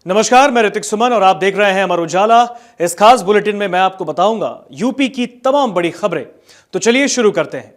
नमस्कार, मैं ऋतिक सुमन और आप देख रहे हैं अमर उजाला। इस खास बुलेटिन में मैं आपको बताऊंगा यूपी की तमाम बड़ी खबरें। तो चलिए शुरू करते हैं।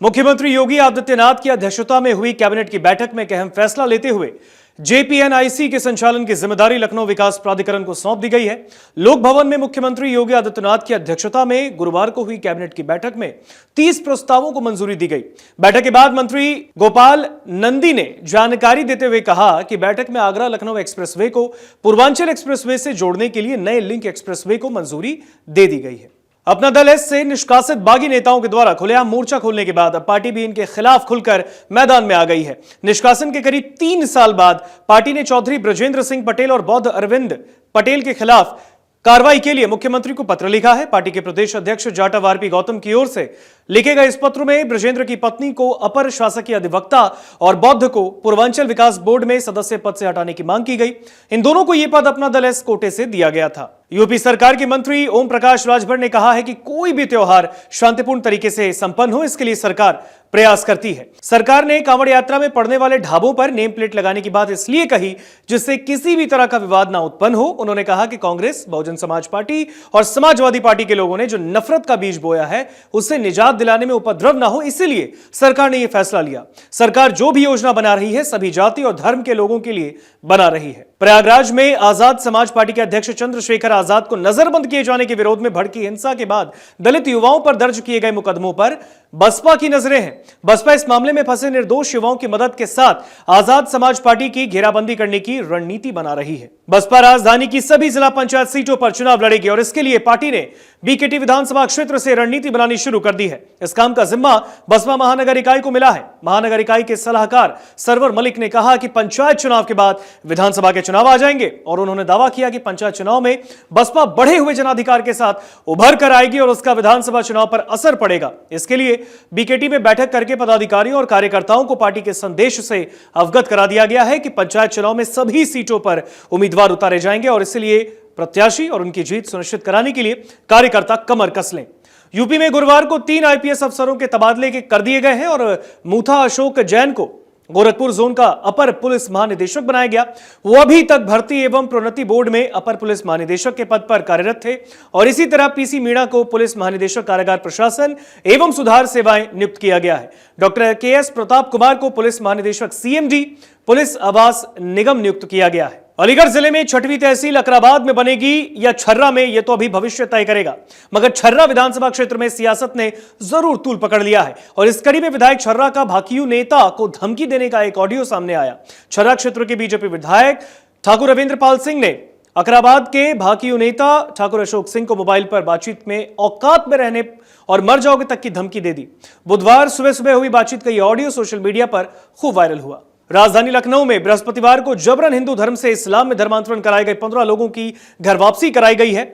मुख्यमंत्री योगी आदित्यनाथ की अध्यक्षता में हुई कैबिनेट की बैठक में एक अहम फैसला लेते हुए जेपीएनआईसी के संचालन की जिम्मेदारी लखनऊ विकास प्राधिकरण को सौंप दी गई है। लोक भवन में मुख्यमंत्री योगी आदित्यनाथ की अध्यक्षता में गुरुवार को हुई कैबिनेट की बैठक में 30 प्रस्तावों को मंजूरी दी गई। बैठक के बाद मंत्री गोपाल नंदी ने जानकारी देते हुए कहा कि बैठक में आगरा लखनऊ एक्सप्रेसवे को पूर्वांचल एक्सप्रेसवे से जोड़ने के लिए नए लिंक एक्सप्रेसवे को मंजूरी दे दी गई है। अपना दल एस से निष्कासित बागी नेताओं के द्वारा खुलेआम मोर्चा खोलने के बाद अब पार्टी भी इनके खिलाफ खुलकर मैदान में आ गई है। निष्कासन के करीब 3 साल बाद पार्टी ने चौधरी ब्रजेंद्र सिंह पटेल और बौद्ध अरविंद पटेल के खिलाफ कार्रवाई के लिए मुख्यमंत्री को पत्र लिखा है। पार्टी के प्रदेश अध्यक्ष जाटा वारपी गौतम की ओर से लिखे गए इस पत्र में ब्रजेंद्र की पत्नी को अपर शासकीय अधिवक्ता और बौद्ध को पूर्वांचल विकास बोर्ड में सदस्य पद से हटाने की मांग की गई। इन दोनों को यह पद अपना दल एस कोटे से दिया गया था। यूपी सरकार के मंत्री ओम प्रकाश राजभर ने कहा है कि कोई भी त्योहार शांतिपूर्ण तरीके से संपन्न हो, इसके लिए सरकार प्रयास करती है। सरकार ने कांवड़ यात्रा में पड़ने वाले ढाबों पर नेम प्लेट लगाने की बात इसलिए कही जिससे किसी भी तरह का विवाद ना उत्पन्न हो। उन्होंने कहा कि कांग्रेस, बहुजन समाज पार्टी और समाजवादी पार्टी के लोगों ने जो नफरत का बीज बोया है उससे निजात दिलाने में उपद्रव ना हो, इसीलिए सरकार ने यह फैसला लिया। सरकार जो भी योजना बना रही है सभी जाति और धर्म के लोगों के लिए बना रही है। प्रयागराज में आजाद समाज पार्टी के अध्यक्ष चंद्रशेखर आजाद को नजरबंद किए जाने के विरोध में भड़की हिंसा के बाद दलित युवाओं पर दर्ज किए गए मुकदमों पर बसपा की नजरें हैं। बसपा इस मामले में फंसे निर्दोष युवाओं की मदद के साथ आजाद समाज पार्टी की घेराबंदी करने की रणनीति बना रही है। बसपा राजधानी की सभी जिला पंचायत सीटों पर चुनाव लड़ेगी और इसके लिए पार्टी ने बीकेटी विधानसभा क्षेत्र से रणनीति बनानी शुरू कर दी है। इस काम का जिम्मा बसपा महानगर इकाई को मिला है। महानगर इकाई के सलाहकार सरवर मलिक ने कहा कि पंचायत चुनाव के बाद विधानसभा के चुनाव आ जाएंगे और उन्होंने दावा किया कि पंचायत चुनाव में बसपा बढ़े हुए जनाधिकार के साथ उभर कर आएगी और उसका विधानसभा चुनाव पर असर पड़ेगा। इसके लिए बीकेटी में बैठक करके पदाधिकारियों और कार्यकर्ताओं को पार्टी के संदेश से अवगत करा दिया गया है कि पंचायत चुनाव में सभी सीटों पर उम्मीदवार उतारे जाएंगे और इसलिए प्रत्याशी और उनकी जीत सुनिश्चित कराने के लिए कार्यकर्ता कमर कस लें। यूपी में गुरुवार को 3 आईपीएस अफसरों के तबादले कर दिए गए हैं और मूथा अशोक जैन को गोरखपुर जोन का अपर पुलिस महानिदेशक बनाया गया। वो अभी तक भर्ती एवं प्रोन्नति बोर्ड में अपर पुलिस महानिदेशक के पद पर कार्यरत थे और इसी तरह पीसी मीणा को पुलिस महानिदेशक कारागार प्रशासन एवं सुधार सेवाएं नियुक्त किया गया है। डॉक्टर केएस प्रताप कुमार को पुलिस महानिदेशक सीएमडी पुलिस आवास निगम नियुक्त किया गया है। अलीगढ़ जिले में 6वीं तहसील अकराबाद में बनेगी या छर्रा में, यह तो अभी भविष्य तय करेगा, मगर छर्रा विधानसभा क्षेत्र में सियासत ने जरूर तूल पकड़ लिया है और इस कड़ी में विधायक छर्रा का भाकियू नेता को धमकी देने का एक ऑडियो सामने आया। छर्रा क्षेत्र के बीजेपी विधायक ठाकुर रविंद्र पाल सिंह ने अकराबाद के भाकियू नेता ठाकुर अशोक सिंह को मोबाइल पर बातचीत में औकात में रहने और मर जाओगे तक की धमकी दे दी। बुधवार सुबह सुबह हुई बातचीत का यह ऑडियो सोशल मीडिया पर खूब वायरल हुआ। राजधानी लखनऊ में बृहस्पतिवार को जबरन हिंदू धर्म से इस्लाम में धर्मांतरण कराए गए 15 लोगों की घर वापसी कराई गई है।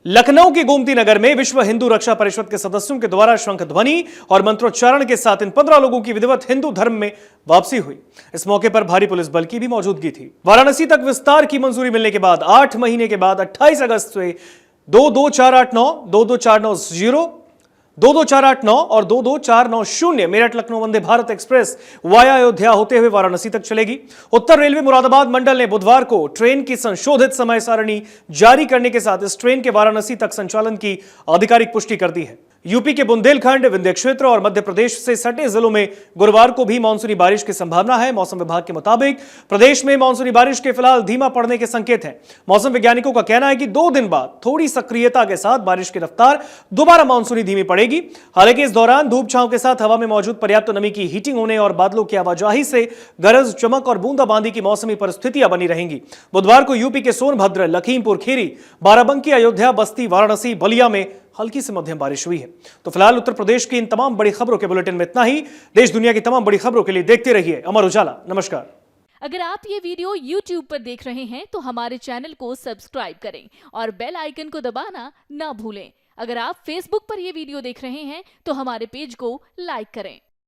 लखनऊ के गोमती नगर में विश्व हिंदू रक्षा परिषद के सदस्यों के द्वारा शंख ध्वनि और मंत्रोच्चारण के साथ इन 15 लोगों की विधिवत हिंदू धर्म में वापसी हुई। इस मौके पर भारी पुलिस बल की भी मौजूदगी थी। वाराणसी तक विस्तार की मंजूरी मिलने के बाद 8 महीने के बाद 28 अगस्त से 22489, 22490, 22489 और 22490 मेरठ लखनऊ वंदे भारत एक्सप्रेस वाया अयोध्या होते हुए वाराणसी तक चलेगी। उत्तर रेलवे मुरादाबाद मंडल ने बुधवार को ट्रेन की संशोधित समय सारणी जारी करने के साथ इस ट्रेन के वाराणसी तक संचालन की आधिकारिक पुष्टि कर दी है। यूपी के बुंदेलखंड, विंध्य क्षेत्र और मध्य प्रदेश से सटे जिलों में गुरुवार को भी मानसूनी बारिश की संभावना है। मौसम विभाग के मुताबिक प्रदेश में मानसूनी बारिश के फिलहाल धीमा पड़ने के संकेत हैं। मौसम वैज्ञानिकों का कहना है कि 2 दिन बाद थोड़ी सक्रियता के साथ बारिश की रफ्तार दोबारा मानसूनी धीमी पड़ेगी। हालांकि इस दौरान धूप छांव के साथ हवा में मौजूद पर्याप्त नमी की हीटिंग होने और बादलों की आवाजाही से गरज, चमक और बूंदाबांदी की मौसमी परिस्थितियां बनी रहेंगी। बुधवार को यूपी के सोनभद्र, लखीमपुर खीरी, बाराबंकी, अयोध्या, बस्ती, वाराणसी, बलिया में हल्की से मध्यम बारिश हुई है। तो फिलहाल उत्तर प्रदेश की इन तमाम बड़ी खबरों के बुलेटिन में इतना ही। देश दुनिया की तमाम बड़ी खबरों के लिए देखते रहिए अमर उजाला। नमस्कार। अगर आप ये वीडियो YouTube पर देख रहे हैं तो हमारे चैनल को सब्सक्राइब करें और बेल आइकन को दबाना ना भूलें। अगर आप Facebook पर यह वीडियो देख रहे हैं तो हमारे पेज को लाइक करें।